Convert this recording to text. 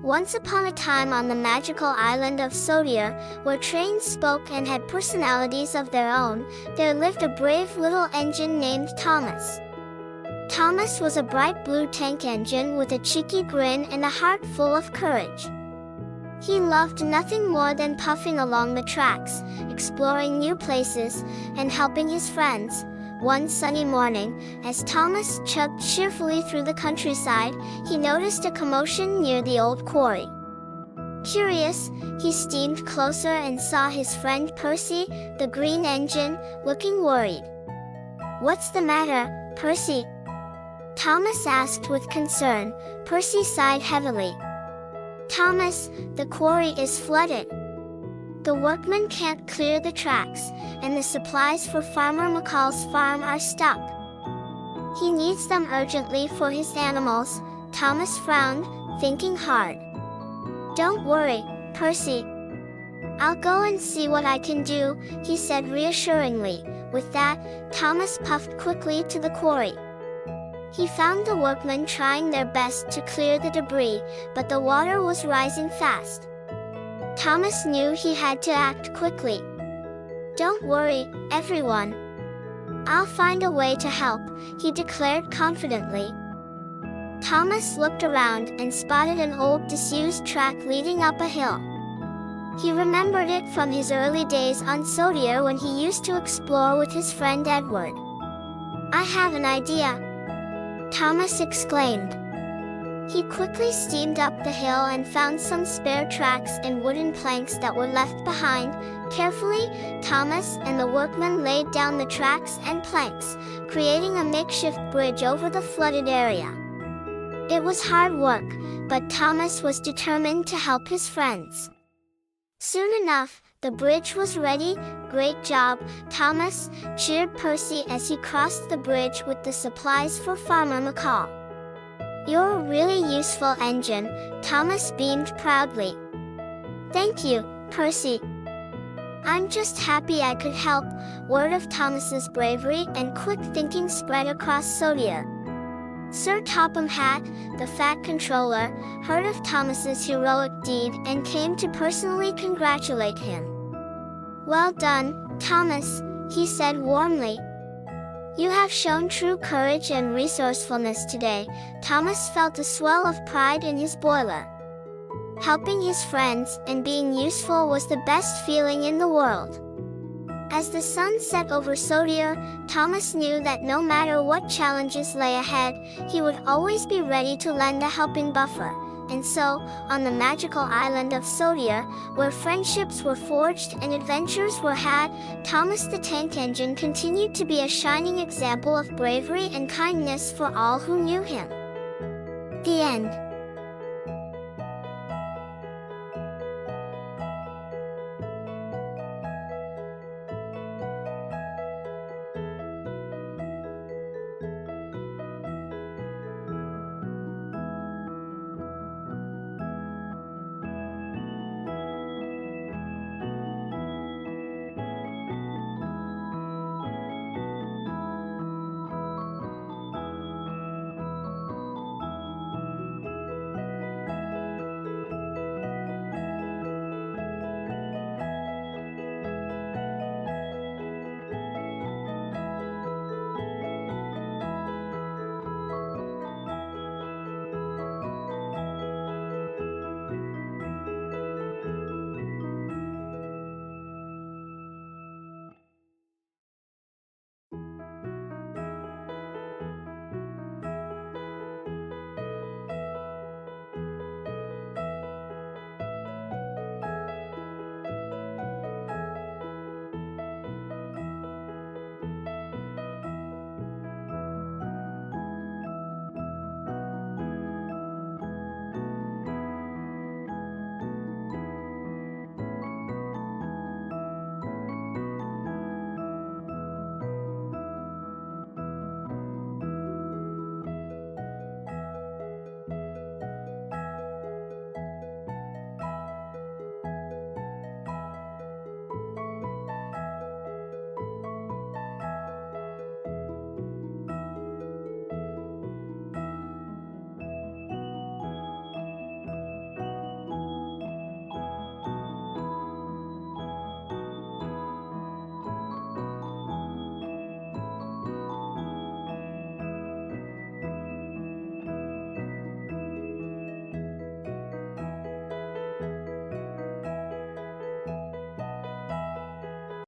Once upon a time on the magical island of Sodor, where trains spoke and had personalities of their own, there lived a brave little engine named Thomas. Thomas was a bright blue tank engine with a cheeky grin and a heart full of courage. He loved nothing more than puffing along the tracks, exploring new places, and helping his friends. One sunny morning, as Thomas chugged cheerfully through the countryside, he noticed a commotion near the old quarry. Curious, he steamed closer and saw his friend Percy, the green engine, looking worried. "What's the matter, Percy?" Thomas asked with concern. Percy sighed heavily. "Thomas, the quarry is flooded. The workmen can't clear the tracks, and the supplies for Farmer McCall's farm are stuck. He needs them urgently for his animals." Thomas frowned, thinking hard. "Don't worry, Percy. I'll go and see what I can do," he said reassuringly. With that, Thomas puffed quickly to the quarry. He found the workmen trying their best to clear the debris, but the water was rising fast. Thomas knew he had to act quickly. "Don't worry, everyone. I'll find a way to help," he declared confidently. Thomas looked around and spotted an old disused track leading up a hill. He remembered it from his early days on Sodor when he used to explore with his friend Edward. "I have an idea!" Thomas exclaimed. He quickly steamed up the hill and found some spare tracks and wooden planks that were left behind. Carefully, Thomas and the workmen laid down the tracks and planks, creating a makeshift bridge over the flooded area. It was hard work, but Thomas was determined to help his friends. Soon enough, the bridge was ready. "Great job, Thomas," cheered Percy as he crossed the bridge with the supplies for Farmer McCall. "You're a really useful engine," Thomas beamed proudly. "Thank you, Percy. I'm just happy I could help." Word of Thomas's bravery and quick thinking spread across Sodor. Sir Topham Hatt, the Fat Controller, heard of Thomas's heroic deed and came to personally congratulate him. "Well done, Thomas," he said warmly. "You have shown true courage and resourcefulness today." Thomas felt a swell of pride in his boiler. Helping his friends and being useful was the best feeling in the world. As the sun set over Sodor, Thomas knew that no matter what challenges lay ahead, he would always be ready to lend a helping buffer. And so, on the magical island of Sodor, where friendships were forged and adventures were had, Thomas the Tank Engine continued to be a shining example of bravery and kindness for all who knew him. The end.